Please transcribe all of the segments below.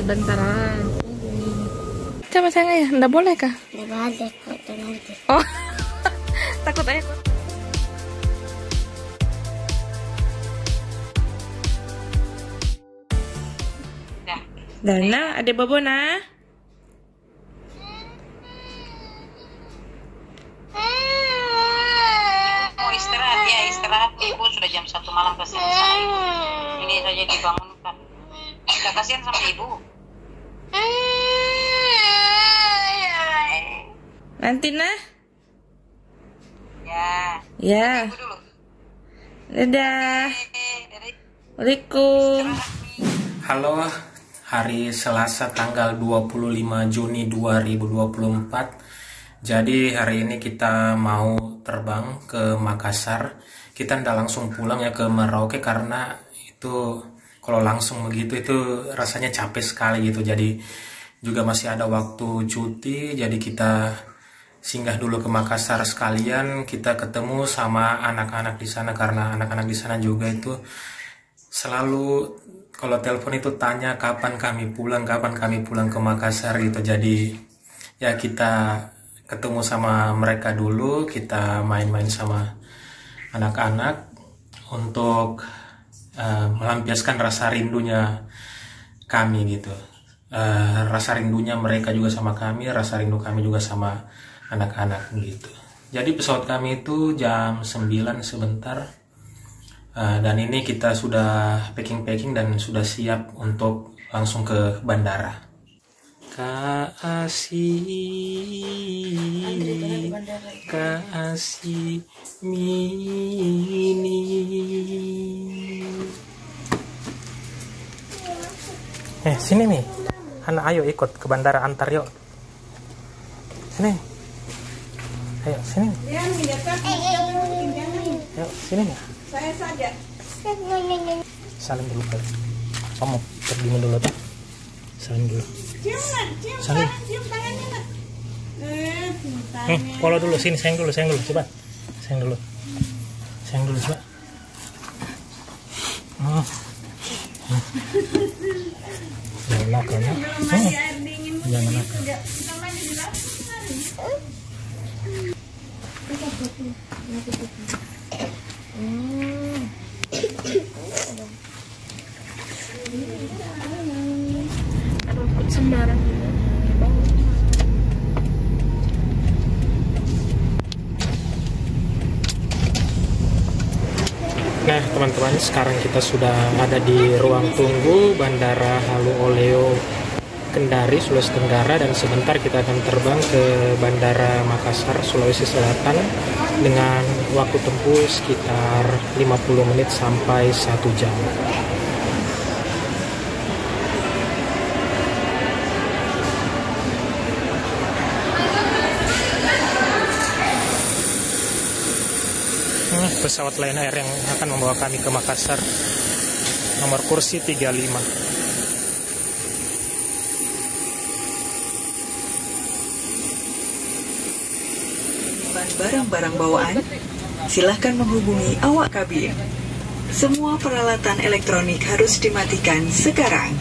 bentaran. Coba sayang ya, nggak boleh kah? Nggak boleh foto nanti. Oh, takut ayah. Dana, ada Bobona. Mau istirahat ya, istirahat. Ibu sudah jam 1 malam kasihan sama ibu. Ini saja dibangunkan. Tidak kasihan sama ibu. Nanti nah. Ya. Ya. Ibu dulu. Dadah. Waalaikumsalam. Halo, hari Selasa tanggal 25 Juni 2024. Jadi hari ini kita mau terbang ke Makassar. Kita ndak langsung pulang ya ke Merauke karena itu kalau langsung begitu itu rasanya capek sekali gitu. Jadi juga masih ada waktu cuti, jadi kita singgah dulu ke Makassar sekalian. Kita ketemu sama anak-anak di sana karena anak-anak di sana juga itu selalu kalau telepon itu tanya kapan kami pulang ke Makassar gitu. Jadi ya kita ketemu sama mereka dulu, kita main-main sama anak-anak untuk melampiaskan rasa rindunya kami gitu. Rasa rindunya mereka juga sama kami, rasa rindu kami juga sama anak-anak gitu. Jadi pesawat kami itu jam 9 sebentar. Dan ini kita sudah packing dan sudah siap untuk langsung ke bandara. Kasih mini. Sini nih. Anak ayo ikut ke bandara, antar yuk. Sini. Ayo sini. Ayo sini nih. Saya saja. Salim dulu kali. Kamu pergi dulu tuh. Salim dulu. Cium Salim. Cium tangannya nak. Follow dulu sini, sayang dulu coba. Sayang dulu coba. Jangan nakal ya. Jangan nakal. Rumput sembarang. Nah teman-teman, sekarang kita sudah ada di ruang tunggu Bandara Halu Oleo Kendari, Sulawesi Tenggara, dan sebentar kita akan terbang ke Bandara Makassar, Sulawesi Selatan dengan waktu tempuh sekitar 50 menit sampai 1 jam. Pesawat Lion Air yang akan membawa kami ke Makassar, nomor kursi 35. Barang-barang bawaan, silahkan menghubungi awak kabin. Semua peralatan elektronik harus dimatikan sekarang.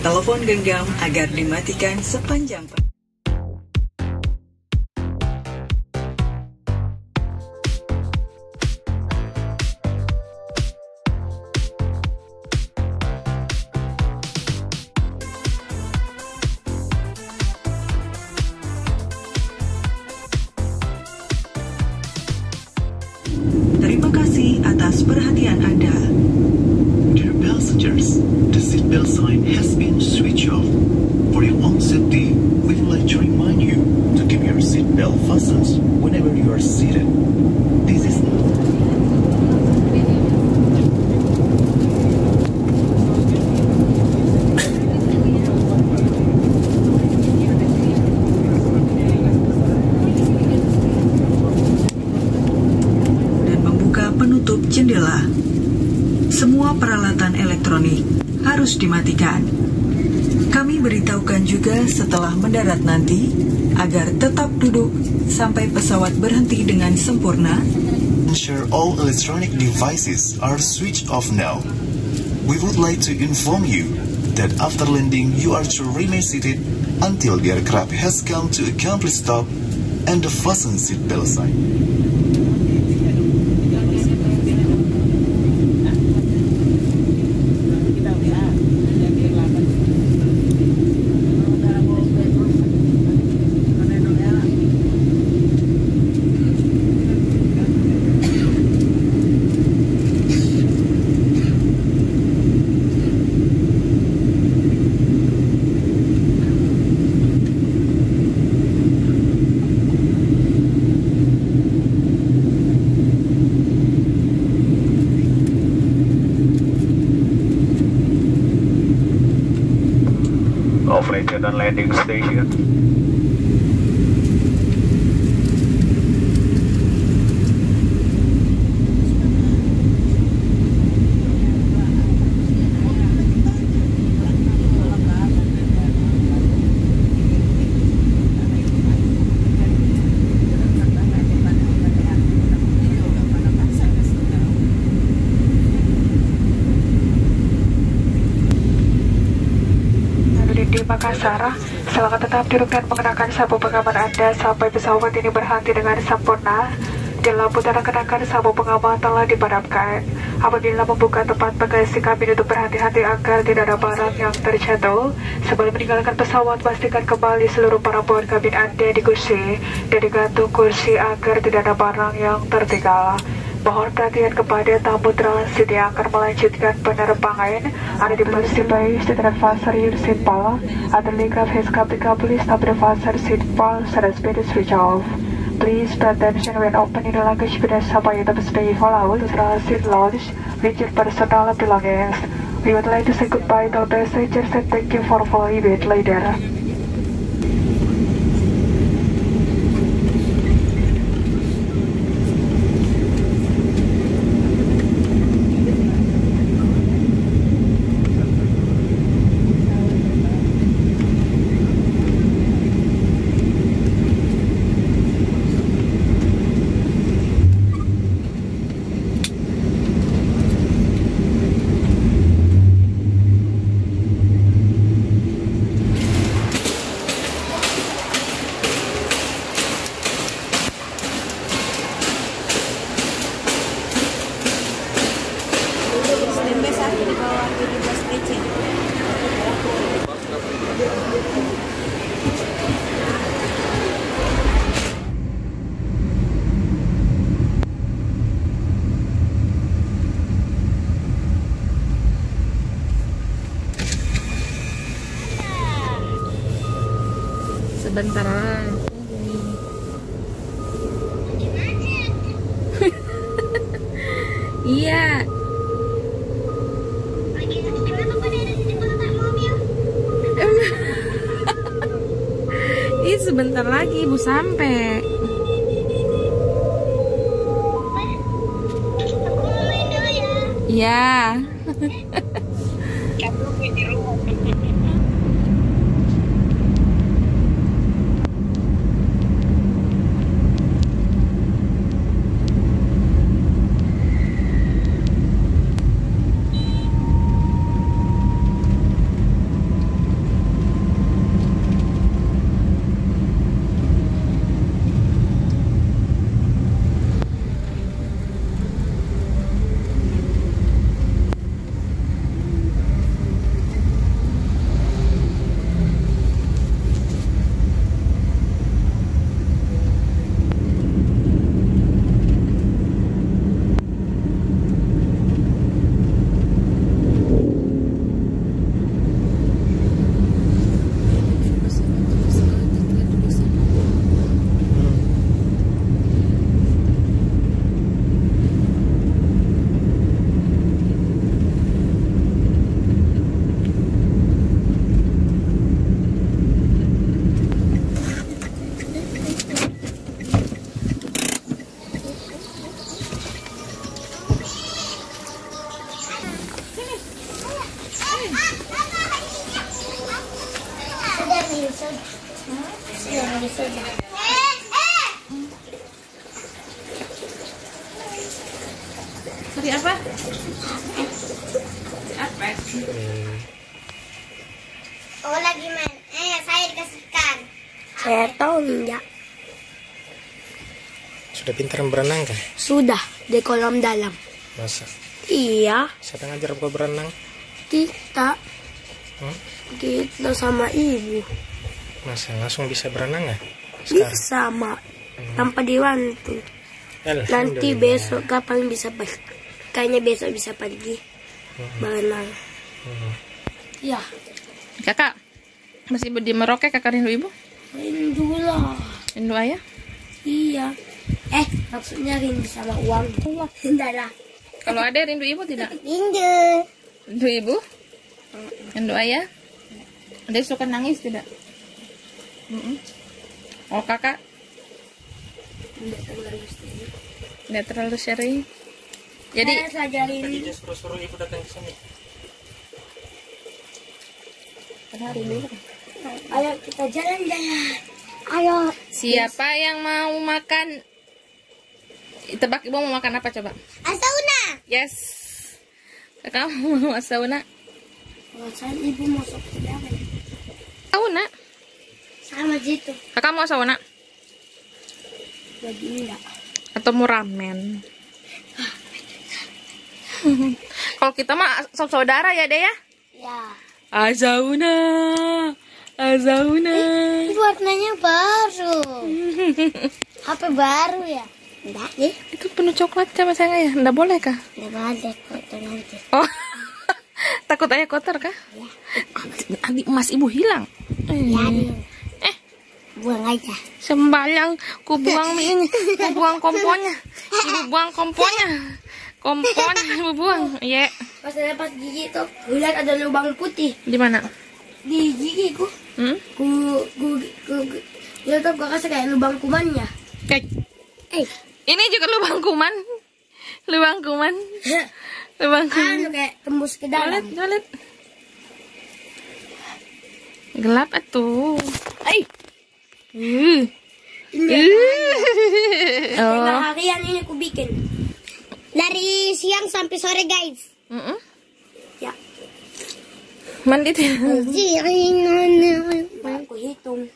Telepon genggam agar dimatikan sepanjang Terima kasih atas perhatian Anda. Dear passengers, the seatbelt sign has been switched off. For your own safety, we would like to remind you to keep your seatbelt fastened whenever you are seated. This is penutup jendela. Semua peralatan elektronik harus dimatikan. Kami beritahukan juga setelah mendarat nanti agar tetap duduk sampai pesawat berhenti dengan sempurna. ensure all electronic devices are switched off now. We would like to inform you that after landing you are to remain seated until the aircraft has come to a complete stop and the fasten seatbelt sign. Operated on landing station. Di Makassar, silakan tetap duduk dan mengenakan sabuk pengaman Anda sampai pesawat ini berhenti dengan sempurna dan lampu tanda kenakan sabuk pengaman telah dipadamkan. Apabila membuka tempat bagasi kabin untuk berhati-hati agar tidak ada barang yang terjatuh. Sebelum meninggalkan pesawat, pastikan kembali seluruh perabot kabin Anda di kursi dan digantung kursi agar tidak ada barang yang tertinggal. Mohon perhatian kepada tamu transit yang akan melanjutkan penerbangan. Anda diberi device to fasten your seatbelt. Other aircraft has completely stopped the fasten seatbelt so that speed is switch off. Please pay attention when opening the luggage bin sampai the space allowed to transit lounge with your personal belongings. We would like to say goodbye to all passengers and thank you for following it later. Sebentar lagi. Iya. Ih, sebentar lagi ibu sampai. Iya. Tadi apa? Apa? Oh lagi main. Saya dikasihkan. Saya tahu enggak. Sudah pintar berenang kan? Sudah di kolam dalam. Masa? Iya. Siapa yang ngajar kau berenang? Kita. Kita sama ibu. Masa langsung bisa berenang nggak? Bisa, Mak. Tanpa dibantu. Nanti besok kapan bisa pergi? Kayaknya besok bisa pergi berenang. Ya. Kakak masih di Merauke, kakak rindu ibu? Rindu lah. Rindu ayah? Iya. Maksudnya rindu sama uang. Enggak lah. Kalau ada rindu ibu tidak? Rindu. Rindu ibu? Rindu ayah? Ada suka nangis tidak? Oh kakak? Tidak terlalu sering. Jadi saya ajarin. Suruh ibu datang ke sini. Ayo kita jalan-jalan. Ayo. Siapa yang mau makan? Tebak ibu mau makan apa coba? Asauna. Yes. Kakak mau asauna? Saya ibu mau sop sedang. Asauna? Sama situ. Kakak mau asauna? Jadi enggak. Atau mau ramen? Kalau kita mah saudara ya deh ya? Ya. Asauna. Asauna. Ini warnanya baru. HP baru ya? Enggak nih. Itu penuh coklat sama saya ya? Enggak boleh kah? Enggak ada kotor nanti. Oh. Takut ayah kotor kah? Ya. Nanti emas ibu hilang. Biarin. Buang aja. Sembalang ku buang mie ini, ku buang kompornya. Ibu buang kompornya. Kompornya ibu buang. Iya. Pas lepas gigi tuh, lihat ada lubang putih Di mana? di gigiku. Gue tuh gak kasih kayak lubang kumannya. Ini juga lubang kuman. Lubang kuman. Lubang kuman. Anu kayak tembus ke dalam. Toilet. Gelap atuh. Tengah harian ini aku bikin. Dari siang sampai sore guys. Ya. Mandi tuh. Aku hitung.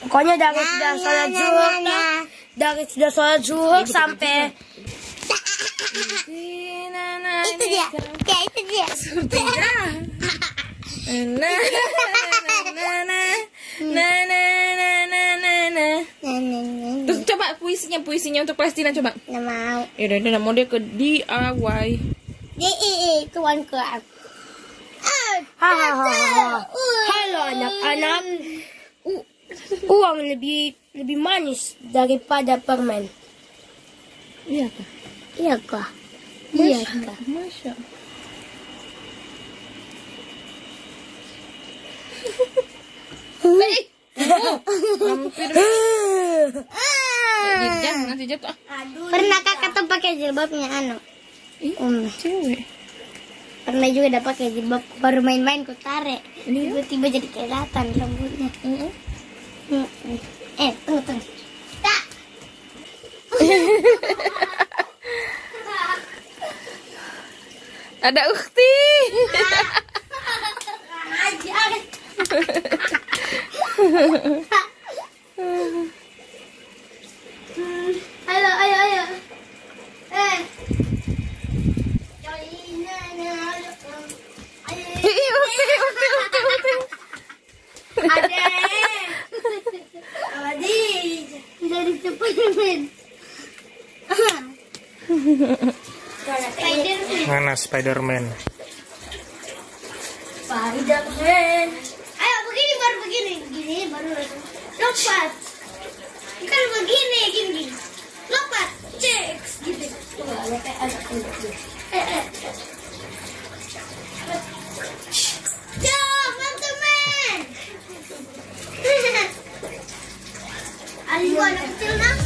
Pokoknya dari sudah sholat zuhur, dari sudah sholat zuhur sampai Itu dia. Kayak itu dia. Terus coba puisinya untuk Palestina coba. Nggak mau. Yaudah, udah mau dia ke DIY. Tuanku aku. halo anak-anak. Uang lebih manis daripada permen. Iya kah? Iya kah? Iya kah? Masya. Nanti jatuh. Pernah kakak tuh pakai jilbabnya Cewek. Pernah juga udah pakai jilbab, baru main-main ku tarik. Tiba-tiba jadi kelihatan rambutnya. Tunggu. Tak. Ada ukti. Ajar. Ayo. Dari Spiderman. Mana Spiderman? Spiderman. Ayo begini baru langsung lompat. Kan begini. Lompat. Cek gitu. Coba kayak anak gitu. Teman-teman. Ayo anak kecil nak.